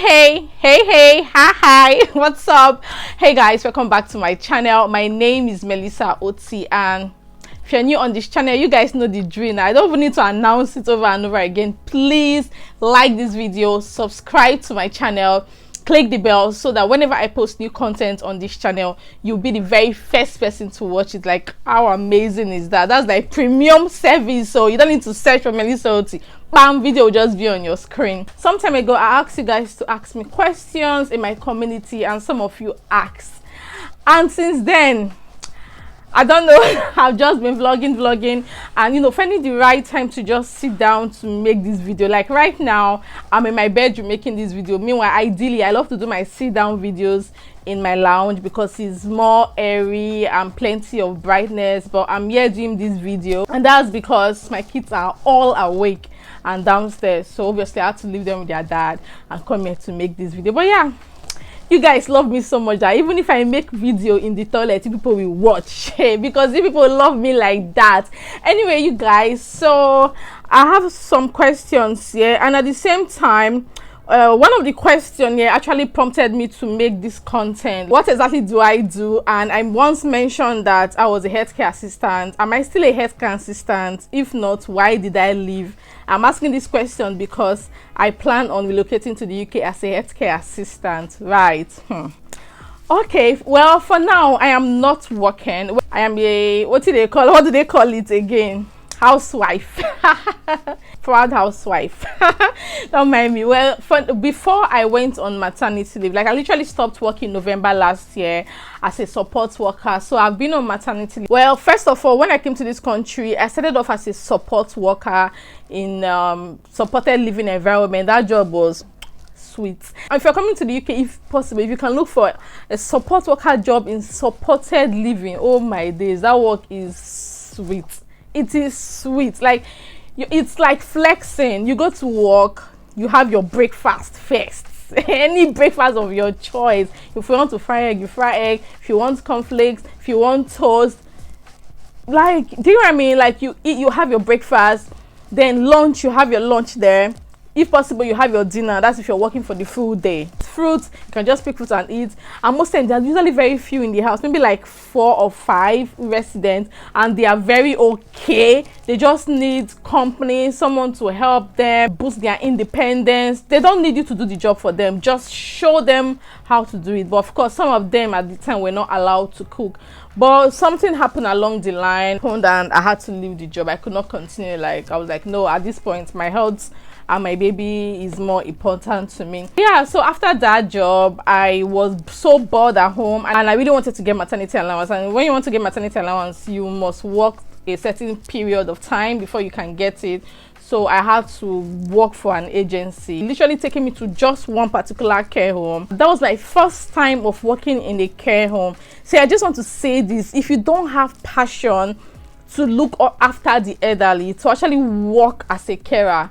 Hi, what's up? Hey guys, welcome back to my channel. My name is Melissa Oti, and if you're new on this channel, you guys know the drill. I don't even need to announce it over and over again. Please like this video, subscribe to my channel, click the bell so that whenever I post new content on this channel, you'll be the very first person to watch it. Like, how amazing is that? That's like premium service, so you don't need to search for Melissa Oti. Bam, video will just be on your screen. Some time ago, I asked you guys to ask me questions in my community, and some of you asked, and since then I don't know, I've just been vlogging, and finding the right time to just sit down to make this video. Like right now, I'm in my bedroom making this video. Meanwhile, ideally, I love to do my sit down videos in my lounge because it's more airy and plenty of brightness, but I'm here doing this video, and that's because my kids are all awake and downstairs, so obviously I had to leave them with their dad and come here to make this video. But yeah, you guys love me so much that even if I make video in the toilet, people will watch because you people love me like that. Anyway, you guys, so I have some questions here, and at the same time, one of the questions here actually prompted me to make this content. What exactly do I do? And I once mentioned that I was a healthcare assistant. Am I still a healthcare assistant? If not, why did I leave? I'm asking this question because I plan on relocating to the UK as a healthcare assistant, right? Okay, well, for now I am not working. I am a what do they call it again? Housewife. Proud housewife. Don't mind me. Well, before I went on maternity leave, like I literally stopped working November last year as a support worker, so I've been on maternity leave. Well, first of all, when I came to this country, I started off as a support worker in supported living environment. That job was sweet. And if you're coming to the UK, if possible, if you can look for a support worker job in supported living, oh my days, that work is sweet. It is sweet. Like, it's like flexing. You go to work, you have your breakfast first. Any breakfast of your choice. If you want to fry egg, you fry egg. If you want cornflakes, if you want toast, like, do you know what I mean? Like, you eat, you have your breakfast, then lunch, you have your lunch there. If possible, you have your dinner. That's if you're working for the full day. Fruits, you can just pick fruits and eat. And most times, there's usually very few in the house, maybe like 4 or 5 residents, and they are very okay. They just need company, someone to help them boost their independence. They don't need you to do the job for them. Just show them how to do it. But of course, some of them at the time were not allowed to cook. But something happened along the line, and I had to leave the job. I could not continue. Like, I was like, no, at this point, my health and my baby is more important to me. Yeah, so after that job, I was so bored at home, and I really wanted to get maternity allowance. And when you want to get maternity allowance, you must work a certain period of time before you can get it. So I had to work for an agency, literally taking me to just one particular care home. That was my first time of working in a care home. So I just want to say this: if you don't have passion to look after the elderly, to actually work as a carer,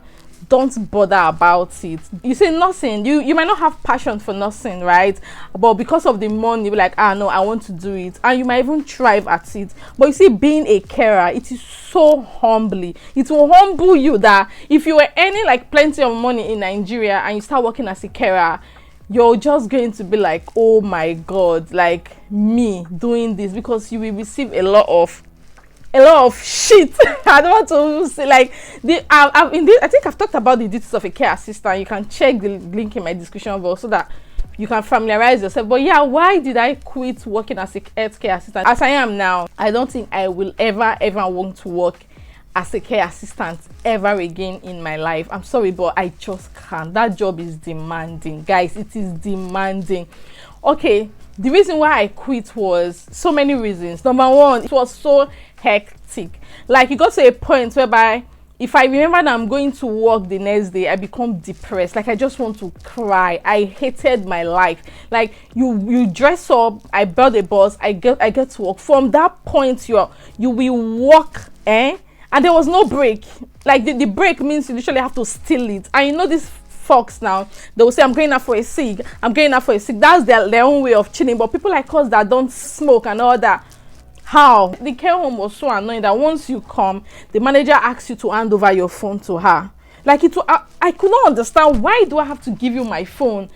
don't bother about it. You say nursing, you might not have passion for nursing, right? But because of the money, you'll be like, no, I want to do it, and you might even thrive at it. But you see, being a carer, it is so humbling. It will humble you that if you were earning like plenty of money in Nigeria and you start working as a carer, you're just going to be like, oh my god, like me doing this, because you will receive a lot of shit. I don't want to say like I think I've talked about the duties of a care assistant. You can check the link in my description box so that you can familiarize yourself. But yeah, why did I quit working as a healthcare assistant? As I am now, I don't think I will ever want to work as a care assistant ever again in my life. I'm sorry, but I just can't. That job is demanding, guys. It is demanding. Okay, the reason why I quit was so many reasons. Number one, it was so hectic. Like, you got to a point whereby if I remember that I'm going to work the next day, I become depressed. Like, I just want to cry. I hated my life. Like, you dress up, I build a bus, I get to work. From that point, you will work, and there was no break. Like, the break means you literally have to steal it. And you know this folks now, they will say, I'm going out for a cig, that's their own way of chilling. But people like us that don't smoke and all that, how the care home was so annoying that once you come, the manager asks you to hand over your phone to her. Like I could not understand, why do I have to give you my phone?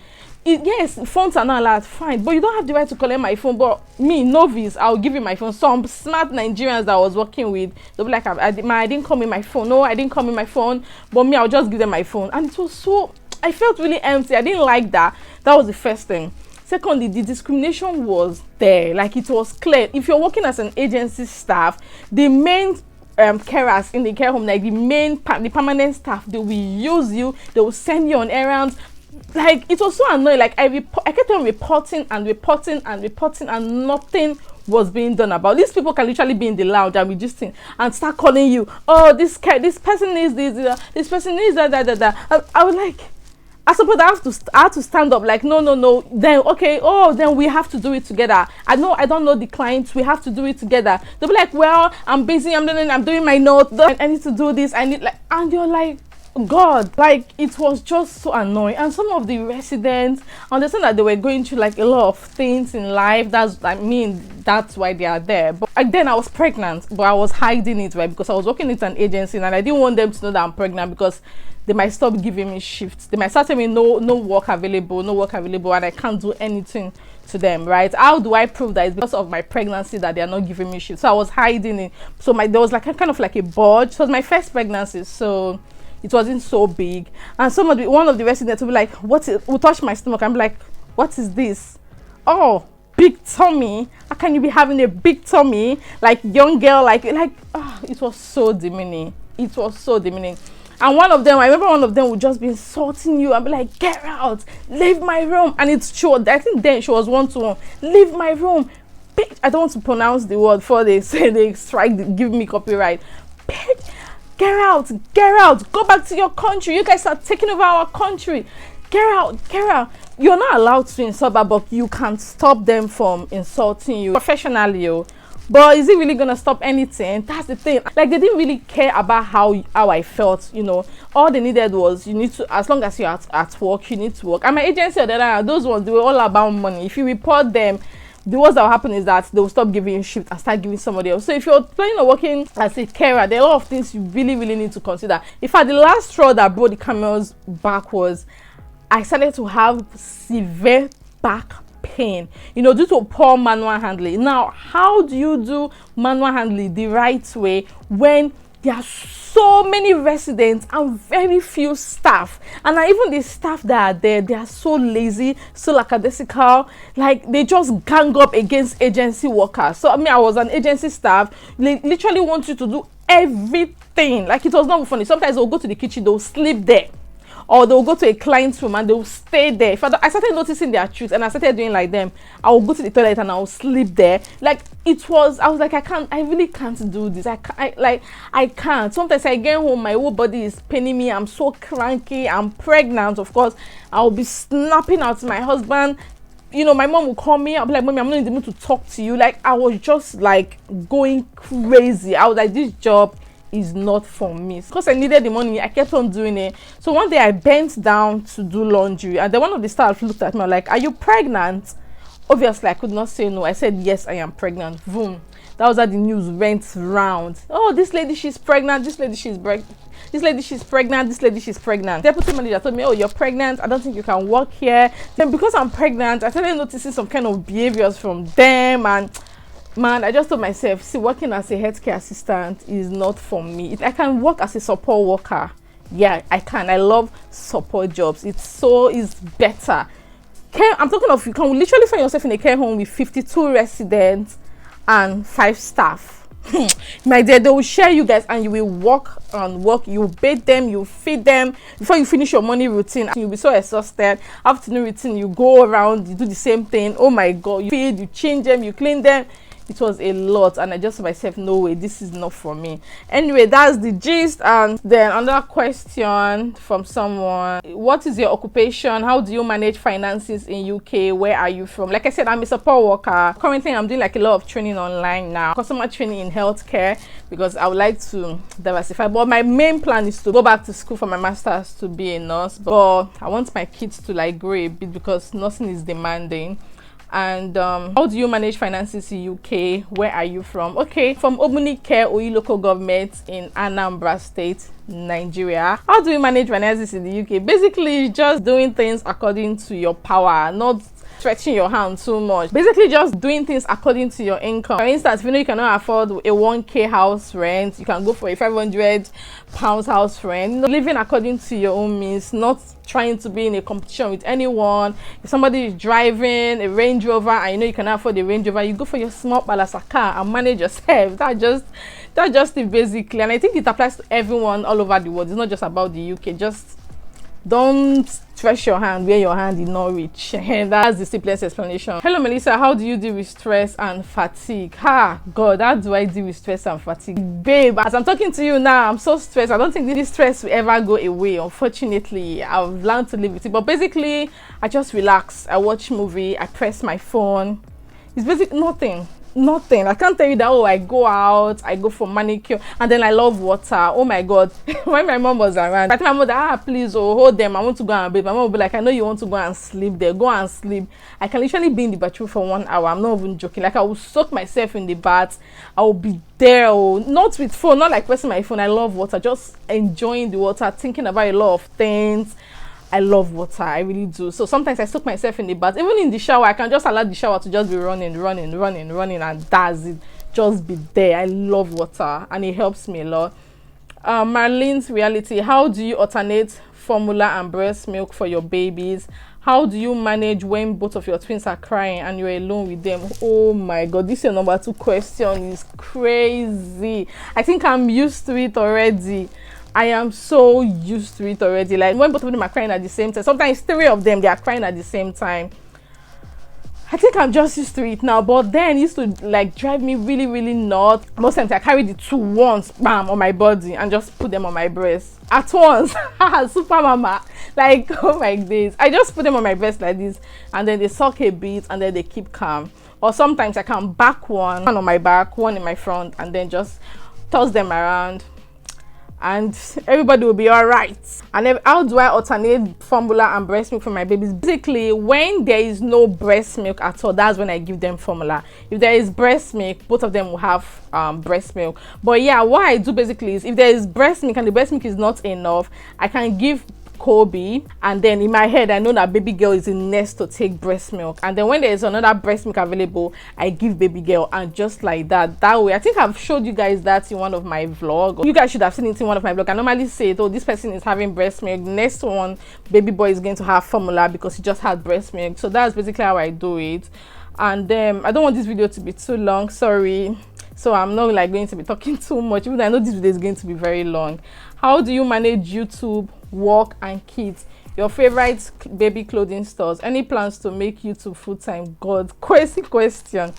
Yes, phones are not allowed, fine, but you don't have the right to collect my phone. But me, novice, I'll give you my phone. Some smart Nigerians that I was working with, they'll be like, I didn't come in my phone. No, I didn't come in my phone. But me, I'll just give them my phone. And it was so, I felt really empty. I didn't like that. That was the first thing. Secondly, the discrimination was there. Like, it was clear. If you're working as an agency staff, the main carers in the care home, like the permanent staff, they will use you. They will send you on errands. Like, it was so annoying. Like, I kept on reporting and nothing was being done about. These people can literally be in the lounge and be just and start calling you, oh, this person needs this person needs that. I was like, I suppose I have to stand up, like, no, then okay, oh, then we have to do it together. I don't know the clients, we have to do it together. They'll be like, well, I'm busy, I'm doing my notes, I need to do this, and you're like, God, like, it was just so annoying. And some of the residents understand that they were going through like a lot of things in life. That's why they are there. But then I was pregnant, but I was hiding it, right? Because I was working at an agency and I didn't want them to know that I'm pregnant, because they might stop giving me shifts. They might start telling me no work available, and I can't do anything to them, right? How do I prove that it's because of my pregnancy that they are not giving me shifts? So I was hiding it. So there was like a kind of like a budge. It was my first pregnancy, so it wasn't so big. And one of the residents will be like, will touch my stomach. I'm like, what is this? Oh, big tummy. How can you be having a big tummy? Like, young girl, like it was so demeaning. It was so demeaning. And I remember one of them would just be insulting you and be like, get out, leave my room. And it's true. I think then she was one-to-one. Leave my room. I don't want to pronounce the word before they say they give me copyright. Get out, go back to your country. You guys are taking over our country. Get out. You're not allowed to insult, but you can't stop them from insulting you professionally. But is it really gonna stop anything? That's the thing. Like, they didn't really care about how I felt, All they needed was, you need to, as long as you're at work, you need to work. And my agency, those ones, they were all about money. If you report them, the worst that will happen is that they will stop giving you shift and start giving somebody else. So if you're planning on working as a carer, there are a lot of things you really, really need to consider. In fact, the last straw that brought the camel's back was I started to have severe back pain, due to poor manual handling. Now, how do you do manual handling the right way when there are so many residents and very few staff? And even the staff that are there, they are so lazy, so lackadaisical. Like, they just gang up against agency workers. So I was an agency staff. They literally want you to do everything. Like, it was not funny. Sometimes they'll go to the kitchen, they'll sleep there, or they'll go to a client's room and they'll stay there. I started noticing their tricks and I started doing like them. I will go to the toilet and I'll sleep there. Like, I was like, I really can't do this. I can't. Sometimes I get home, my whole body is paining me. I'm so cranky. I'm pregnant, of course. I'll be snapping out to my husband. My mom will call me. I'll be like, Mommy, I'm not in the mood to talk to you. Like, I was just like going crazy. I was like, this job is not for me. Because I needed the money, I kept on doing it. So one day I bent down to do laundry, and then one of the staff looked at me like, are you pregnant? Obviously I could not say no. I said, yes, I am pregnant. Boom. That was how the news went round. Oh, this lady, she's pregnant. This lady, she's pregnant. This lady, she's pregnant. This lady, she's pregnant. Deputy manager told me, oh, you're pregnant. I don't think you can work here. Then because I'm pregnant, I started noticing some kind of behaviors from them, and man, I just told myself, see, working as a healthcare assistant is not for me. I can work as a support worker. Yeah, I can. I love support jobs. It's better. I'm talking of, you can literally find yourself in a care home with 52 residents and 5 staff. My dear, they will share you guys and you will work. You bathe them, you feed them. Before you finish your morning routine, you'll be so exhausted. Afternoon routine, you go around, you do the same thing. Oh my God, you feed, you change them, you clean them. It was a lot, and I just told myself, no way, this is not for me. Anyway, that's the gist. And then another question from someone: what is your occupation? How do you manage finances in UK? Where are you from? Like I said, I'm a support worker. Currently, I'm doing like a lot of training online now, customer training in healthcare, because I would like to diversify. But my main plan is to go back to school for my master's to be a nurse. But I want my kids to like grow a bit, because nursing is demanding. And how do you manage finances in UK? Where are you from? Okay, from Obunike Oyi local government in Anambra State, Nigeria. How do you manage finances in the UK? Basically, just doing things according to your power, not stretching your hand too much. Basically, just doing things according to your income. For instance, if you know you cannot afford a 1k house rent, you can go for a 500 pounds house rent. You know, living according to your own means, not trying to be in a competition with anyone. If somebody is driving a Range Rover and you know you cannot afford a Range Rover, you go for your small balasa car and manage yourself. That's just it basically. And I think it applies to everyone all over the world. It's not just about the UK. Just don't stretch your hand where your hand is not reach. That's the simplest explanation. Hello Melissa, how do you deal with stress and fatigue? God, how do I deal with stress and fatigue? Babe, as I'm talking to you now, I'm so stressed. I don't think this stress will ever go away. Unfortunately, I've learned to live with it. But basically, I just relax. I watch movie. I press my phone. It's basically nothing. I can't tell you that, oh, I go out, I go for manicure, and then I love water. Oh my God. When my mom was around, I told my mother, please, hold them, I want to go and bathe. My mom would be like, I know you want to go and sleep there, go and sleep. I can literally be in the bathroom for 1 hour. I'm not even joking. Like, I will soak myself in the bath. I will be there, not with phone, not like pressing my phone. I love water, just enjoying the water, thinking about a lot of things. I love water, I really do. So sometimes I soak myself in the bath. Even in the shower, I can just allow the shower to just be running, and that's it. Just be there. I love water and it helps me a lot. Marlene's reality. How do you alternate formula and breast milk for your babies? How do you manage when both of your twins are crying and you're alone with them? Oh my God, this is your number 2 question. Is crazy. I think I'm used to it already. I am so used to it already. Like when both of them are crying at the same time, sometimes 3 of them, they are crying at the same time. I think I'm just used to it now, but then it used to like drive me really nuts. Most times I carry the 2 once, bam, on my body and just put them on my breast at once. Super mama. Like, oh my days. I just put them on my breast like this and then they suck a bit and then they keep calm. Or sometimes I can back one on my back, one in my front, and then just toss them around. And everybody will be all right. And then how do I alternate formula and breast milk for my babies? Basically, when there is no breast milk at all, that's when I give them formula. If there is breast milk, both of them will have breast milk. But yeah, what I do basically is if there is breast milk and the breast milk is not enough, I can give Kobe, and then in my head I know that baby girl is in next to take breast milk, and then when there is another breast milk available, I give baby girl, and just like that way. I think I've showed you guys that in one of my vlogs. You guys should have seen it in one of my vlogs. I normally say, oh, this person is having breast milk, next one baby boy is going to have formula because he just had breast milk. So that's basically how I do it. And I don't want this video to be too long, sorry. So I'm not like going to be talking too much, even though I know this video is going to be very long. How do you manage YouTube, work, and kids? Your favorite baby clothing stores? Any plans to make YouTube full-time? God, crazy question.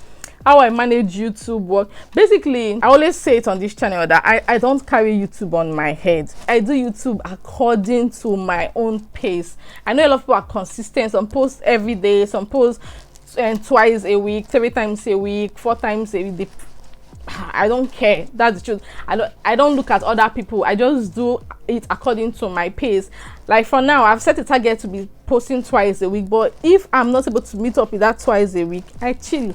How I manage YouTube work? Basically, I always say it on this channel that I don't carry YouTube on my head. I do YouTube according to my own pace. I know a lot of people are consistent. Some post every day, some post twice a week, 3 times a week, 4 times a week. I don't care. That's the truth. I don't look at other people. I just do it according to my pace. Like for now, I've set a target to be posting twice a week, but if I'm not able to meet up with that twice a week, I chill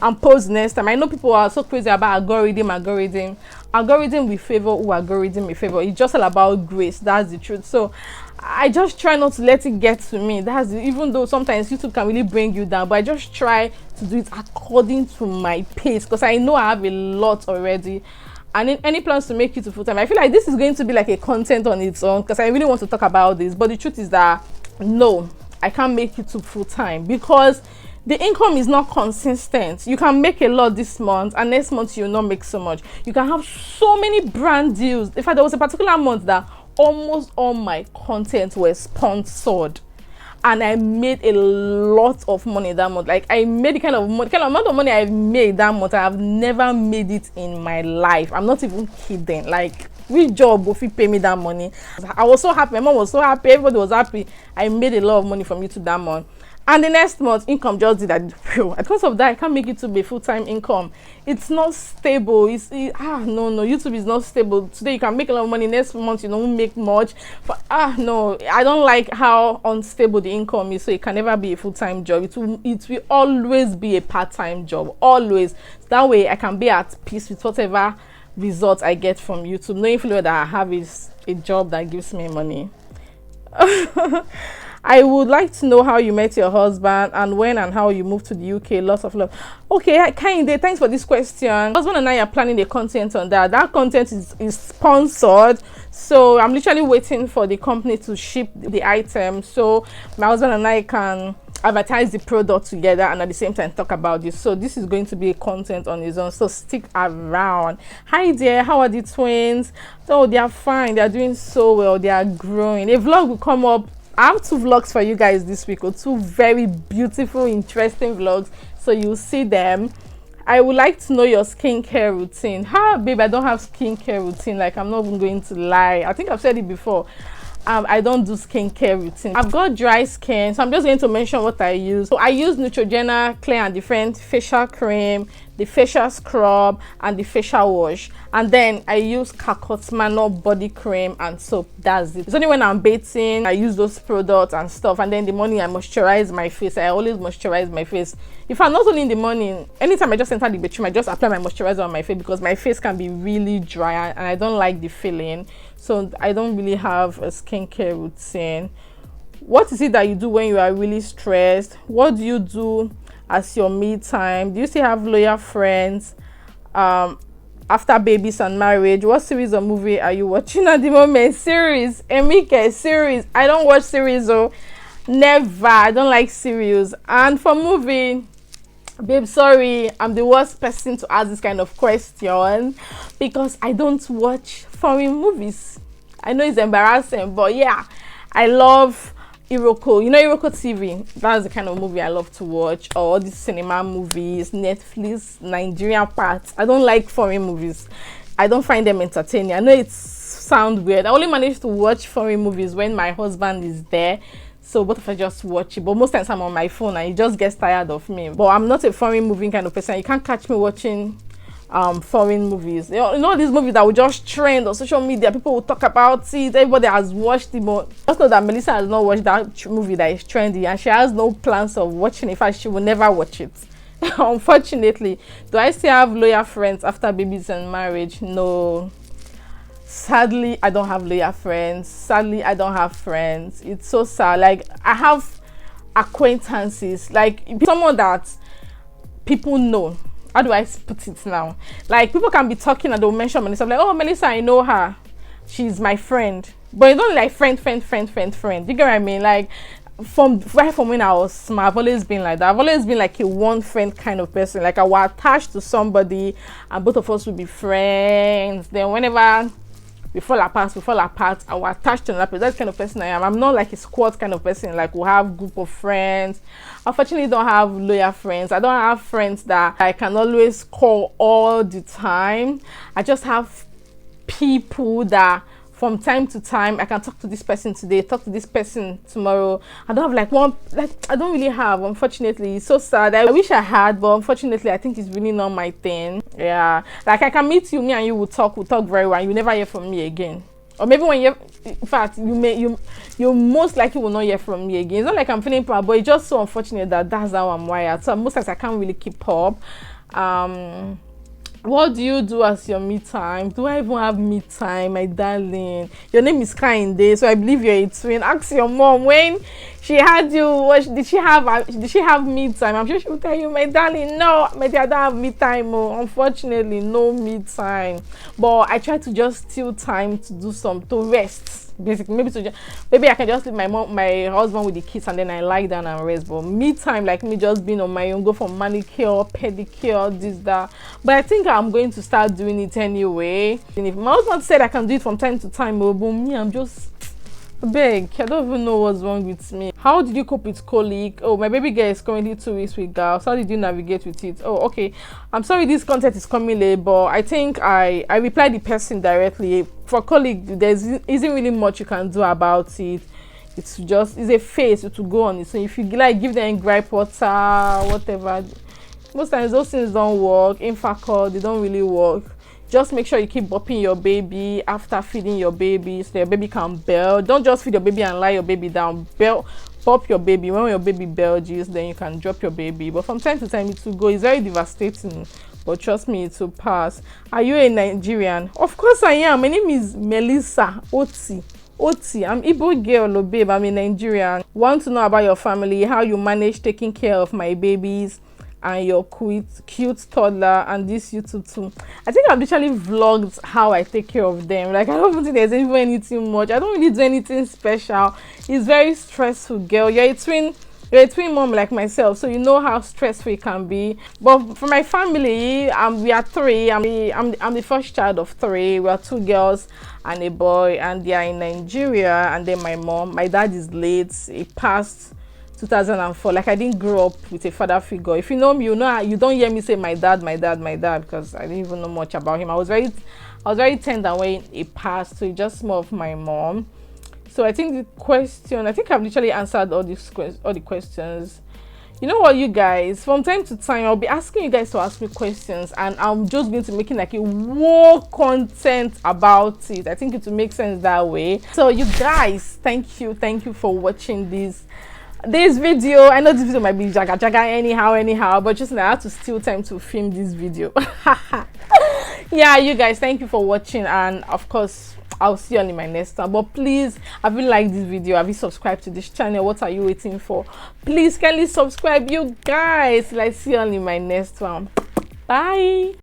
and post next time. I know people are so crazy about algorithm we favor who algorithm we favor. It's just all about grace. That's the truth. So I just try not to let it get to me. Even though sometimes YouTube can really bring you down, but I just try to do it according to my pace because I know I have a lot already. And any plans to make YouTube full time? I feel like this is going to be like a content on its own because I really want to talk about this. But the truth is that no, I can't make YouTube full time because the income is not consistent. You can make a lot this month and next month you'll not make so much. You can have so many brand deals. In fact, there was a particular month that almost all my content was sponsored and I made a lot of money that month. Like I made the kind of amount of money I've made that month, I have never made it in my life. I'm not even kidding. Like which job will pay me that money? I was so happy. My mom was so happy. Everybody was happy. I made a lot of money from YouTube that month. And the next month, income just did that. Because of that, I can't make it to be full-time income. It's not stable. No, YouTube is not stable. Today you can make a lot of money. Next month you don't make much. But no, I don't like how unstable the income is. So it can never be a full-time job. It will always be a part-time job. Always. That way I can be at peace with whatever results I get from YouTube. Knowing fully that I have is a job that gives me money. I would like to know how you met your husband and when and how you moved to the UK. Lots of love. Okay, Kainde, thanks for this question. Husband and I are planning the content on that. That content is sponsored. So I'm literally waiting for the company to ship the item so my husband and I can advertise the product together and at the same time talk about this. So this is going to be a content on its own, so stick around. Hi there, how are the twins? Oh, they are fine. They are doing so well. They are growing. A vlog will come up. I have 2 vlogs for you guys this week, or 2 very beautiful, interesting vlogs, so you'll see them. I would like to know your skincare routine. Babe, I don't have skincare routine. Like, I'm not even going to lie. I think I've said it before. I don't do skincare routine. I've got dry skin, so I'm just going to mention what I use. So I use Neutrogena Clear and Different facial cream, the facial scrub, and the facial wash. And then I use Kakotmano body cream and soap. That's it. It's only when I'm bathing I use those products and stuff. And then in the morning I moisturize my face. I always moisturize my face. If I'm not only in the morning, anytime I just enter the bathroom, I just apply my moisturizer on my face because my face can be really dry and I don't like the feeling. So I don't really have a skincare routine. What is it that you do when you are really stressed? What do you do as your me time? Do you still have loyal friends after babies and marriage? What series or movie are you watching at the moment? Series, Emike, series. I don't watch series, oh, never. I don't like series. And for movie, babe, sorry, I'm the worst person to ask this kind of question because I don't watch foreign movies. I know it's embarrassing, but yeah, I love Iroko. You know Iroko TV? That's the kind of movie I love to watch. Or all these cinema movies, Netflix, Nigerian parts. I don't like foreign movies. I don't find them entertaining. I know it sounds weird. I only manage to watch foreign movies when my husband is there. So both of us just watch it. But most times I'm on my phone and he just gets tired of me. But I'm not a foreign movie kind of person. You can't catch me watching foreign movies. You know these movies that will just trend on social media, people will talk about it, everybody has watched it, but just know that Melissa has not watched that movie that is trendy and she has no plans of watching it. In fact, she will never watch it. Unfortunately. Do I still have loyal friends after babies and marriage? No, sadly I don't have loyal friends. Sadly I don't have friends. It's so sad. Like, I have acquaintances, like someone that people know. How do I put it now? Like, people can be talking and they'll mention Melissa, like, oh, Melissa, I know her, she's my friend. But it's not like friend. You get what I mean? Like, from when I was small, I've always been like that. I've always been like a one friend kind of person. Like, I was attached to somebody and both of us would be friends. Then whenever we fall apart, I will attach to another person. That's the kind of person I am. I'm not like a squad kind of person, like we'll have group of friends. Unfortunately, don't have loyal friends. I don't have friends that I can always call all the time. I just have people that from time to time I can talk to this person today, talk to this person tomorrow. I don't have like one, like I don't really have, unfortunately. It's so sad. I wish I had, but unfortunately I think it's really not my thing. Yeah, like I can meet you, me and you will talk very well, you never hear from me again. Or maybe when you, in fact, you most likely will not hear from me again. It's not like I'm feeling proud, but it's just so unfortunate that that's how I'm wired. So most times I can't really keep up. What do you do as your me time? Do I even have me time, my darling? Your name is Kainde, so I believe you're a twin. Ask your mom when she had you. Did she have me time? I'm sure she will tell you, my darling, no, maybe I don't have me time. Oh, unfortunately, no me time. But I try to just steal time to do to rest. Basically, maybe I can just leave my husband with the kids and then I lie down and rest. But me time, like me just being on my own, go for manicure, pedicure, this, that. But I think I'm going to start doing it anyway. And if my husband said I can do it from time to time, but me, I'm just beg. I don't even know what's wrong with me. How did you cope with colic? Oh, my baby girl is currently 2 weeks with girls. How did you navigate with it? Oh, okay. I'm sorry this content is coming late, but I think I replied the person directly. For colic, there isn't really much you can do about it. it's a phase. It will go on. So if you like give them gripe water, whatever, most times those things don't work. In fact, they don't really work. Just make sure you keep bopping your baby after feeding your baby, so your baby can belch. Don't just feed your baby and lie your baby down. Pop your baby. When your baby belches, then you can drop your baby. But from time to time it will go. It's very devastating, but trust me, it will pass. Are you a Nigerian? Of course I am. My name is Melissa Oti. I'm Igbo girl, babe. I'm a Nigerian. Want to know about your family, how you manage taking care of my babies and your cute toddler and this YouTube too. I think I've literally vlogged how I take care of them. Like, I don't even think there's even anything much. I don't really do anything special. It's very stressful, girl. You're a twin mom like myself, so you know how stressful it can be. But for my family, we are three. I'm the first child of three. We are 2 girls and a boy, and they are in Nigeria. And then my mom, my dad is late. He passed 2004. Like, I didn't grow up with a father figure. If you know me, you know you don't hear me say my dad, because I didn't even know much about him. I was very tender when he passed, so it's just more of my mom. So I think I've literally answered all the questions. You know what, you guys, from time to time I'll be asking you guys to ask me questions, and I'm just going to make it like a war content about it. I think it will make sense that way. So you guys, thank you for watching this video. I know this video might be jaga anyhow, but just I have to steal time to film this video. Yeah, you guys, thank you for watching, and of course I'll see you on in my next one. But please, have you liked this video? Have you subscribed to this channel? What are you waiting for? Please kindly subscribe, you guys. Let's see you on in my next one. Bye.